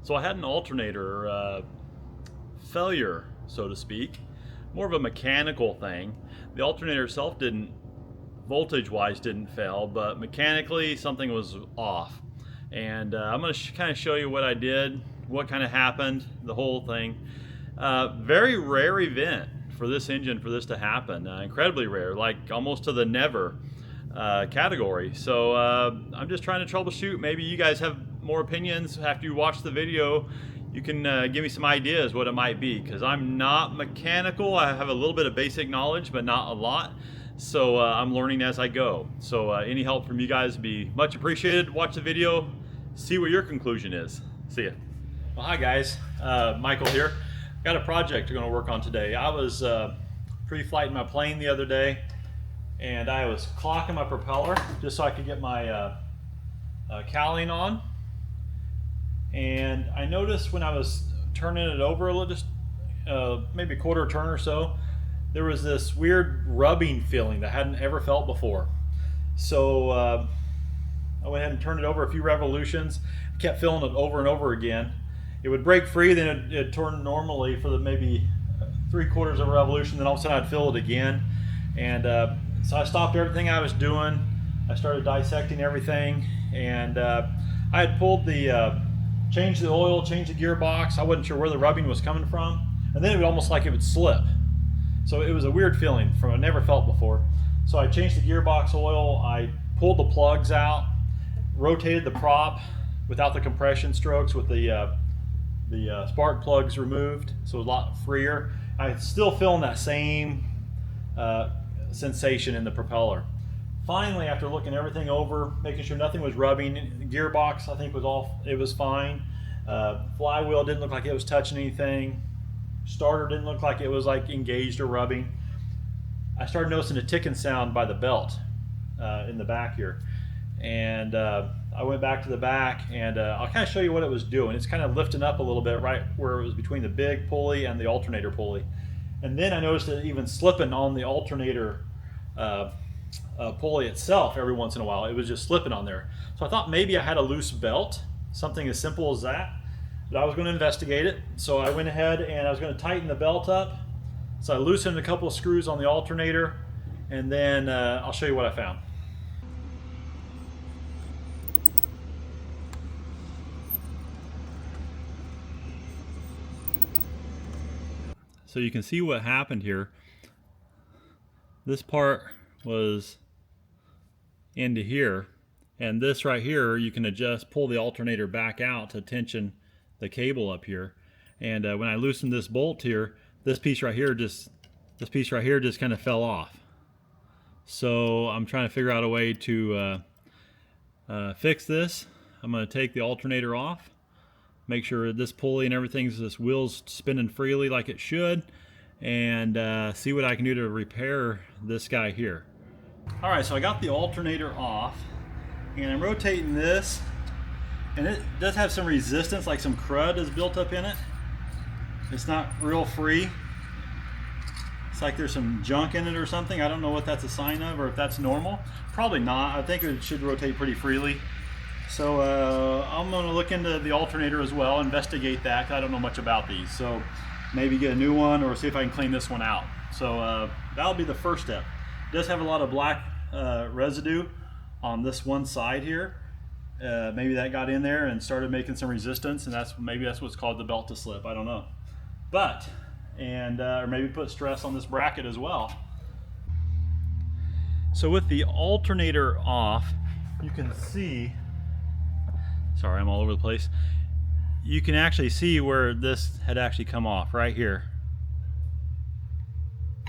So I had an alternator failure, so to speak, more of a mechanical thing. The alternator itself didn't, voltage-wise, didn't fail, but mechanically something was off. And I'm going to kind of show you what I did, what kind of happened, the whole thing. Very rare event for this engine for this to happen. Incredibly rare, like almost to the never category. So I'm just trying to troubleshoot. Maybe you guys have more opinions after you watch the video. You can give me some ideas what it might be, because I'm not mechanical. I have a little bit of basic knowledge, but not a lot. So I'm learning as I go. So any help from you guys would be much appreciated. Watch the video, see what your conclusion is. See ya. Well, hi guys, Michael here. Got a project we're going to work on today. I was pre-flighting my plane the other day, and I was clocking my propeller just so I could get my cowling on. And I noticed when I was turning it over a little, just maybe a quarter turn or so, there was this weird rubbing feeling that I hadn't ever felt before. So I went ahead and turned it over a few revolutions. I kept feeling it over and over again. It would break free, then it'd turn normally for the maybe 3/4 of a revolution, then all of a sudden I'd feel it again. And so I stopped everything I was doing. I started dissecting everything, and I had pulled the, changed the oil, changed the gearbox. I wasn't sure where the rubbing was coming from. And then it would almost like it would slip. So it was a weird feeling from I never felt before. So I changed the gearbox oil, I pulled the plugs out, rotated the prop without the compression strokes with the spark plugs removed, so a lot freer. I'm still feeling that same sensation in the propeller. Finally, after looking everything over, making sure nothing was rubbing, the gearbox I think was off, it was fine. Flywheel didn't look like it was touching anything. Starter didn't look like it was like engaged or rubbing. I started noticing a ticking sound by the belt in the back here. And I went back to the back, and I'll kind of show you what it was doing. It's kind of lifting up a little bit right where it was between the big pulley and the alternator pulley. And then I noticed it even slipping on the alternator pulley itself every once in a while. It was just slipping on there. So I thought maybe I had a loose belt, something as simple as that. But I was going to investigate it. So I went ahead and I was going to tighten the belt up. So I loosened a couple of screws on the alternator, and then I'll show you what I found. So you can see what happened here. This part was into here, and this right here you can adjust, pull the alternator back out to tension the cable up here. And when I loosened this bolt here, this piece right here just kind of fell off. So I'm trying to figure out a way to fix this. I'm going to take the alternator off, make sure this pulley and everything's, this wheel's spinning freely like it should, and see what I can do to repair this guy here. Alright, so I got the alternator off, and I'm rotating this, and it does have some resistance, like some crud is built up in it. It's not real free. It's like there's some junk in it or something. I don't know what that's a sign of, or if that's normal. Probably not. I think it should rotate pretty freely. So I'm going to look into the alternator as well, investigate that, 'cause I don't know much about these. So maybe get a new one, or see if I can clean this one out. So that'll be the first step. It does have a lot of black residue on this one side here. Maybe that got in there and started making some resistance, and maybe that's what's caused the belt to slip. I don't know. But, or maybe put stress on this bracket as well. So with the alternator off, you can see, sorry, I'm all over the place. You can actually see where this had actually come off right here.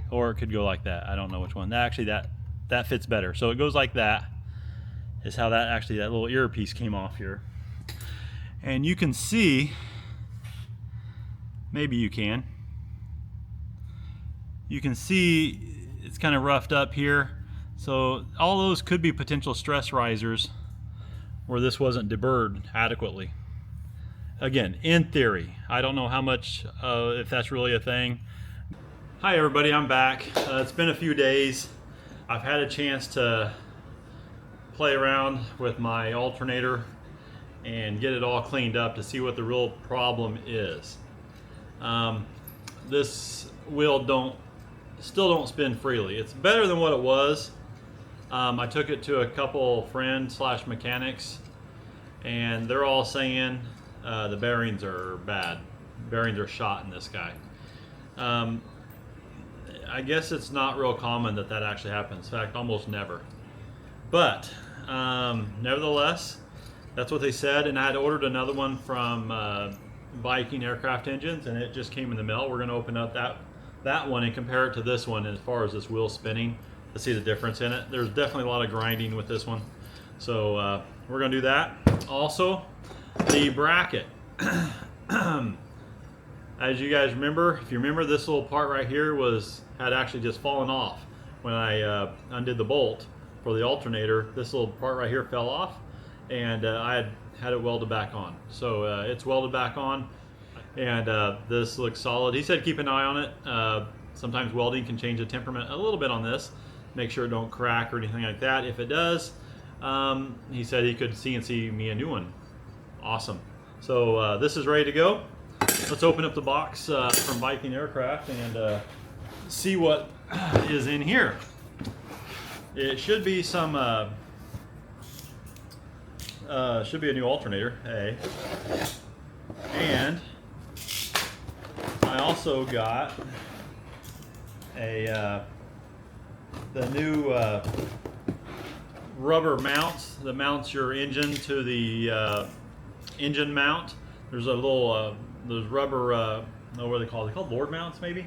Or it could go like that. I don't know which one. That fits better. So it goes like that. Is how that little earpiece came off here. And you can see, maybe you can see it's kind of roughed up here. So all those could be potential stress risers where this wasn't deburred adequately. Again, in theory, I don't know how much, if that's really a thing. Hi everybody, I'm back. It's been a few days. I've had a chance to play around with my alternator, and get it all cleaned up to see what the real problem is. This wheel still don't spin freely. It's better than what it was. I took it to a couple friends / mechanics, and they're all saying the bearings are bad. Bearings are shot in this guy. I guess it's not real common that actually happens. In fact, almost never. But nevertheless, that's what they said. And I had ordered another one from Viking Aircraft Engines, and it just came in the mail. We're going to open up that one and compare it to this one as far as this wheel spinning to see the difference in it. There's definitely a lot of grinding with this one. So we're going to do that. Also, the bracket. As you guys remember, if you remember, this little part right here had actually just fallen off when I undid the bolt for the alternator. This little part right here fell off, and I had it welded back on. So it's welded back on, and this looks solid. He said keep an eye on it. Sometimes welding can change the temperament a little bit on this. Make sure it don't crack or anything like that. If it does, he said he could CNC me a new one. Awesome. So this is ready to go. Let's open up the box from Viking Aircraft and see what is in here. It should be some should be a new alternator, and I also got the new rubber mounts that mounts your engine to the engine mount. There's a little those rubber, what are they called? They're called Lord mounts, maybe?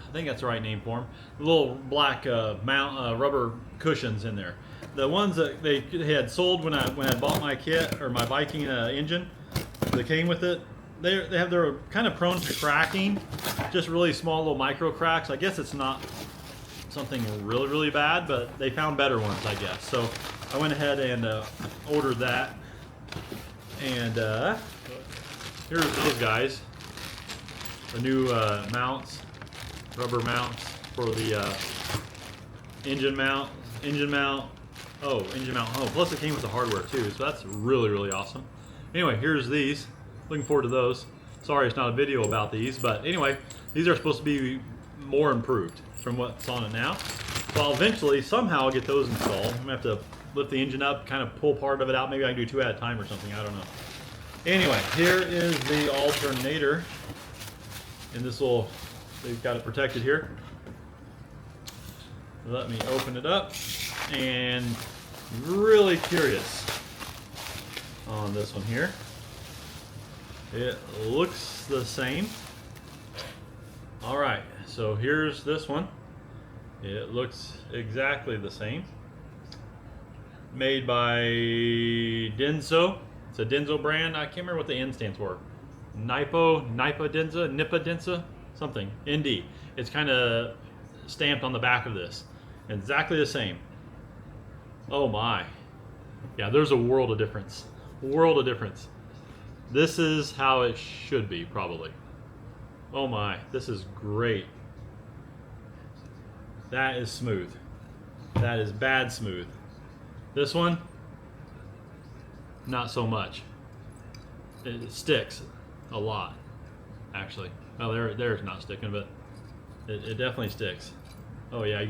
I think that's the right name for them. Little black rubber cushions in there. The ones that they had sold when I bought my kit, or my Viking engine that came with it, they're kind of prone to cracking, just really small little micro cracks. I guess it's not something really, really bad, but they found better ones, I guess. So I went ahead and ordered that. And here's those guys, the new mounts, rubber mounts for the engine mount. Oh, plus it came with the hardware too, so that's really, really awesome. Anyway, here's these. Looking forward to those. Sorry it's not a video about these, but anyway, these are supposed to be more improved from what's on it now. So I'll eventually somehow get those installed. I'm gonna have to lift the engine up, kind of pull part of it out. Maybe I can do 2 at a time or something, I don't know. Anyway, here is the alternator in this little, they've got it protected here. Let me open it up, and really curious on this one here. It looks the same. All right, so here's this one. It looks exactly the same. Made by Denso. It's a Denso brand. I can't remember what the N stands for. Nipa Densa, something. ND. It's kind of stamped on the back of this. Exactly the same. Oh my. Yeah, there's a world of difference. World of difference. This is how it should be, probably. Oh my, this is great. That is smooth. That is bad smooth. This one, not so much. It sticks a lot, actually. Oh, there's not sticking, but it definitely sticks. Oh yeah, you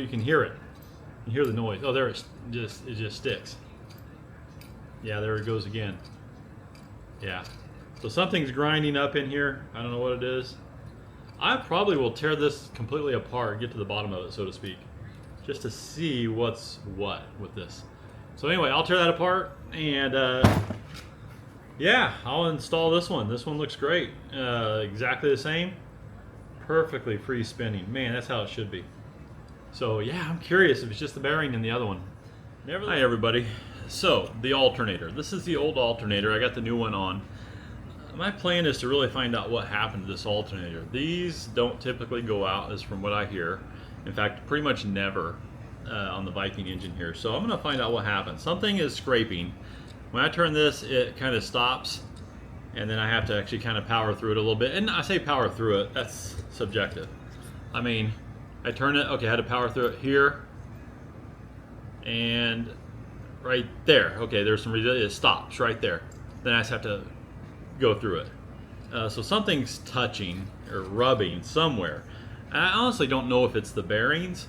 can hear it. You can hear the noise. Oh, there it just sticks. Yeah, there it goes again. Yeah. So something's grinding up in here. I don't know what it is. I probably will tear this completely apart, get to the bottom of it, so to speak, just to see what's what with this. So anyway, I'll tear that apart, and yeah, I'll install this one. This one looks great. Exactly the same. Perfectly free spinning. Man, that's how it should be. So yeah, I'm curious if it's just the bearing in the other one. Hi everybody. So the alternator. This is the old alternator. I got the new one on. My plan is to really find out what happened to this alternator. These don't typically go out, as from what I hear. In fact, pretty much never on the Viking engine here. So I'm going to find out what happened. Something is scraping. When I turn this, it kind of stops, and then I have to actually kind of power through it a little bit. And I say power through it, that's subjective. I mean, I turn it, okay, I had to power through it here, and right there. Okay, there's some it stops right there. Then I just have to go through it. So something's touching or rubbing somewhere. And I honestly don't know if it's the bearings.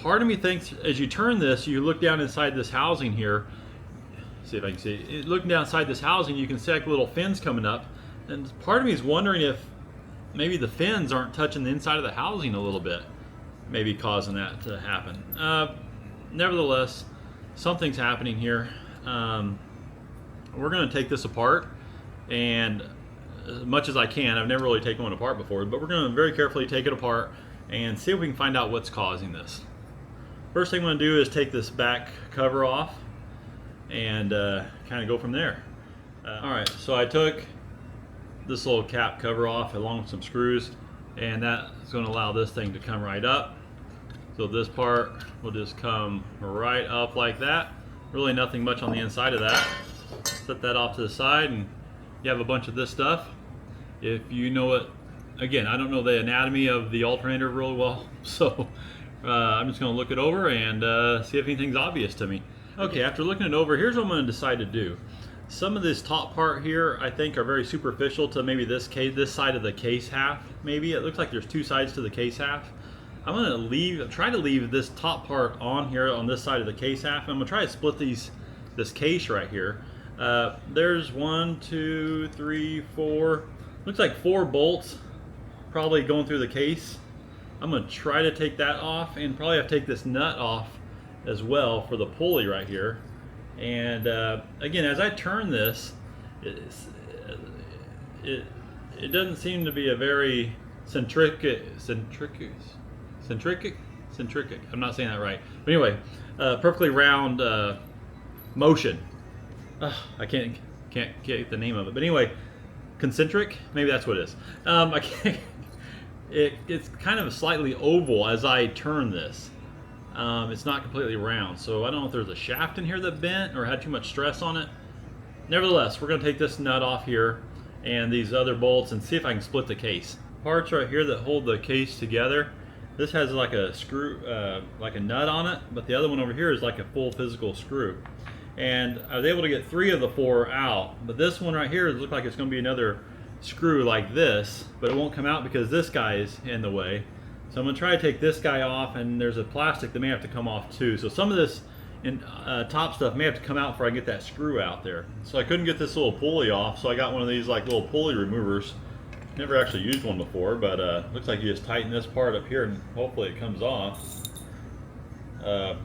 Part of me thinks as you turn this, you look down inside this housing here. See if I can see it. Looking down inside this housing, you can see like little fins coming up. And part of me is wondering if maybe the fins aren't touching the inside of the housing a little bit, maybe causing that to happen. Nevertheless, something's happening here. We're going to take this apart, and as much as I can, I've never really taken one apart before, but we're going to very carefully take it apart and see if we can find out what's causing this. First thing I'm going to do is take this back cover off and kind of go from there. Alright, so I took this little cap cover off along with some screws, and that's going to allow this thing to come right up. So this part will just come right up like that. Really nothing much on the inside of that. Set that off to the side, and you have a bunch of this stuff. If you know it, again, I don't know the anatomy of the alternator really well, so I'm just going to look it over and see if anything's obvious to me. Okay, after looking it over, here's what I'm going to decide to do. Some of this top part here, I think, are very superficial to maybe this side of the case half. Maybe it looks like there's two sides to the case half. I'm going to try to leave this top part on here on this side of the case half. I'm going to try to split this case right here. There's 1, 2, 3, 4. Looks like 4 bolts probably going through the case. I'm going to try to take that off, and probably have to take this nut off as well for the pulley right here. And again, as I turn this, it doesn't seem to be a very centric. I'm not saying that right. But anyway, perfectly round motion. I can't get the name of it. But anyway, concentric. Maybe that's what it is. I can't. It's kind of slightly oval as I turn this. It's not completely round, so I don't know if there's a shaft in here that bent or had too much stress on it. Nevertheless, we're going to take this nut off here and these other bolts and see if I can split the case. Parts right here that hold the case together. This has like a screw, like a nut on it, but the other one over here is like a full physical screw. And I was able to get 3 of the 4 out, but this one right here looks like it's going to be another screw like this, but it won't come out because this guy is in the way. So I'm going to try to take this guy off, and there's a plastic that may have to come off too. So some of this top stuff may have to come out before I get that screw out there. So I couldn't get this little pulley off, so I got one of these like little pulley removers. Never actually used one before, but looks like you just tighten this part up here and hopefully it comes off. Oh,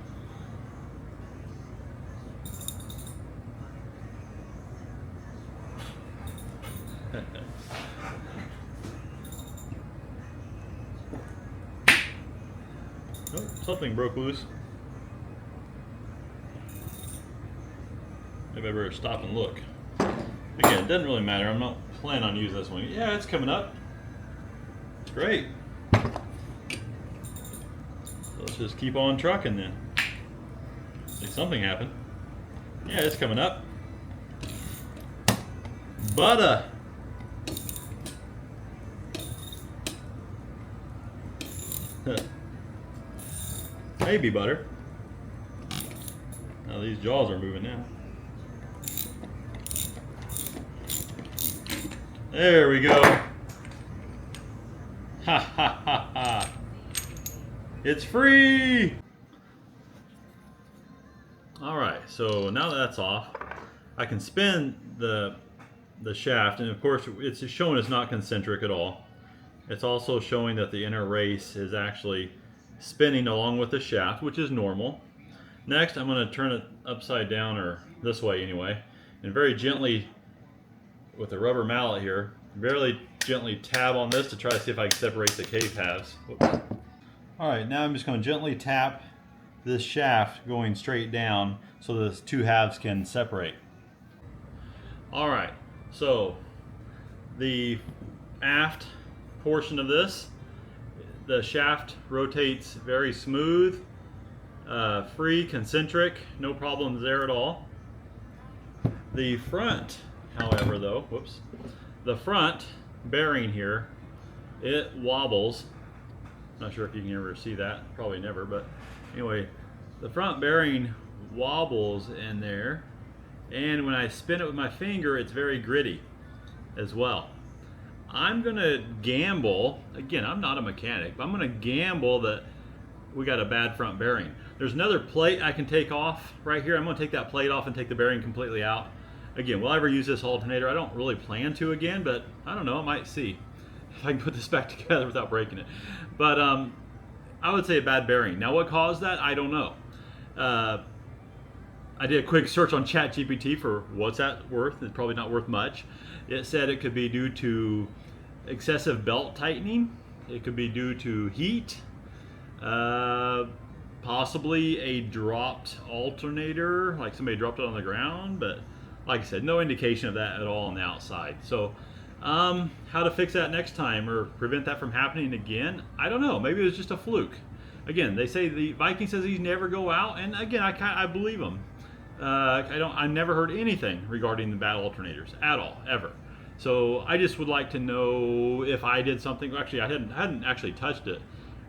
something broke loose. Maybe I better stop and look. Again, it doesn't really matter. I'm not planning on using this one. Yeah, it's coming up. Great. So let's just keep on trucking then. Think something happened. Yeah, it's coming up. Butter. Maybe butter. Now these jaws are moving now. There we go. Ha ha ha ha. It's free. All right, so now that that's off, I can spin the shaft, and of course it's showing it's not concentric at all. It's also showing that the inner race is actually spinning along with the shaft, which is normal. Next, I'm going to turn it upside down, or this way anyway, and very gently, with a rubber mallet here, very gently tab on this to try to see if I can separate the case halves. Alright, now I'm just going to gently tap this shaft going straight down so the 2 halves can separate. Alright, so the aft portion of this, the shaft rotates very smooth, free, concentric, no problems there at all. The front, however, though, the front bearing here, it wobbles. Not sure if you can ever see that, probably never, but anyway, the front bearing wobbles in there, and when I spin it with my finger, it's very gritty as well. I'm gonna gamble, again, I'm not a mechanic, but I'm gonna gamble that we got a bad front bearing. There's another plate I can take off right here. I'm gonna take that plate off and take the bearing completely out. Again, will I ever use this alternator? I don't really plan to again, but I don't know, I might see if I can put this back together without breaking it. But I would say a bad bearing. Now what caused that? I don't know. I did a quick search on ChatGPT for what's that worth. It's probably not worth much. It said it could be due to excessive belt tightening. It could be due to heat. Possibly a dropped alternator, like somebody dropped it on the ground, but like I said, no indication of that at all on the outside. So how to fix that next time or prevent that from happening again, I don't know. Maybe it was just a fluke. Again, they say the Viking says these never go out, and again, I believe them. I never heard anything regarding the bad alternators at all, ever. So I just would like to know if I did something. Actually, I hadn't actually touched it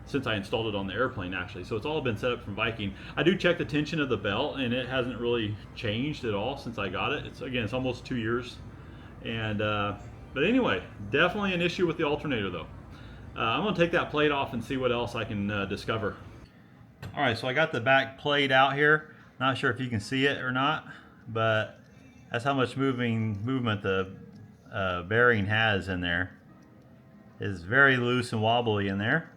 since I installed it on the airplane, actually. So it's all been set up from Viking. I do check the tension of the belt, and it hasn't really changed at all since I got it. It's almost 2 years. And but anyway, definitely an issue with the alternator though. I'm gonna take that plate off and see what else I can discover. All right, so I got the back plate out here. Not sure if you can see it or not, but that's how much movement the bearing has in there. It's very loose and wobbly in there.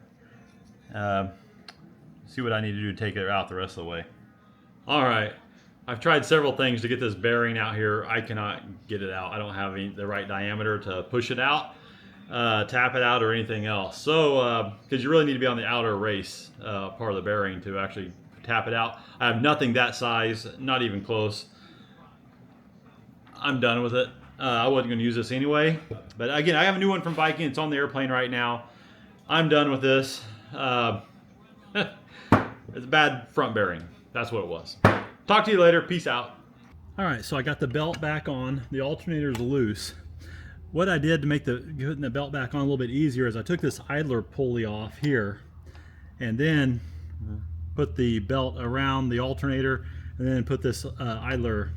See what I need to do to take it out the rest of the way. All right, I've tried several things to get this bearing out here. I cannot get it out. I don't have the right diameter to push it out, tap it out, or anything else. So, because you really need to be on the outer race part of the bearing to actually tap it out. I have nothing that size, not even close. I'm done with it. I wasn't going to use this anyway. But again, I have a new one from Viking. It's on the airplane right now. I'm done with this. It's a bad front bearing. That's what it was. Talk to you later. Peace out. All right, so I got the belt back on. The alternator's loose. What I did to make getting the belt back on a little bit easier is I took this idler pulley off here and then put the belt around the alternator and then put this idler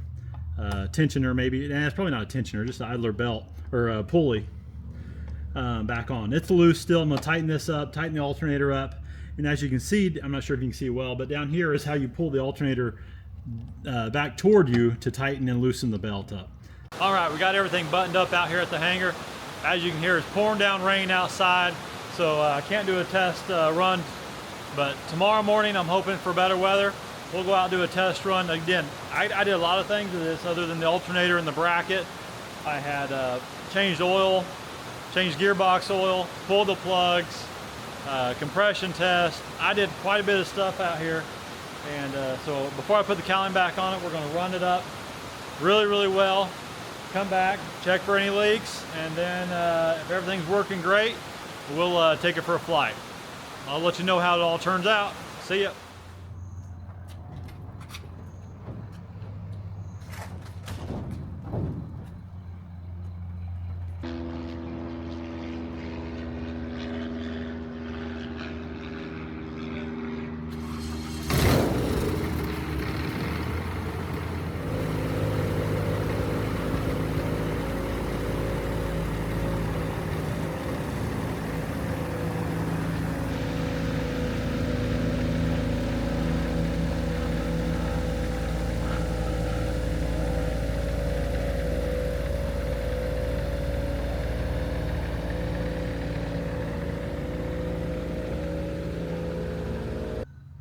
tensioner, maybe, and it's probably not a tensioner, just an idler belt or a pulley back on. It's loose still. I'm gonna tighten this up, tighten the alternator up, and as you can see, I'm not sure if you can see well, but down here is how you pull the alternator back toward you to tighten and loosen the belt up. All right, we got everything buttoned up out here at the hangar. As you can hear, it's pouring down rain outside, so I can't do a test run, but tomorrow morning I'm hoping for better weather. We'll go out and do a test run. Again, I did a lot of things with this other than the alternator and the bracket. I had changed oil, changed gearbox oil, pulled the plugs, compression test. I did quite a bit of stuff out here. And so before I put the cowling back on it, we're gonna run it up really well, come back, check for any leaks, and then if everything's working great, we'll take it for a flight. I'll let you know how it all turns out. See ya.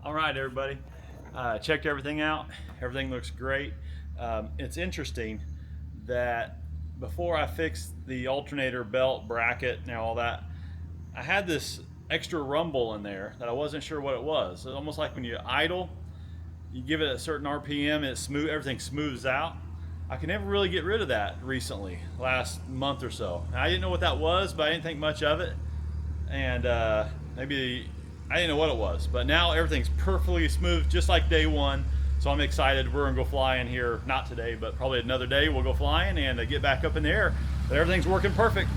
All right, everybody, checked everything out. Everything looks great. It's interesting that before I fixed the alternator belt bracket and all that, I had this extra rumble in there that I wasn't sure what it was. It's almost like when you idle, you give it a certain RPM, everything smooths out. I can never really get rid of that recently, last month or so. Now, I didn't know what that was, but I didn't think much of it. And maybe I didn't know what it was, but now everything's perfectly smooth, just like day one. So I'm excited. We're gonna go flying here, not today, but probably another day. We'll go flying and get back up in the air. But everything's working perfect.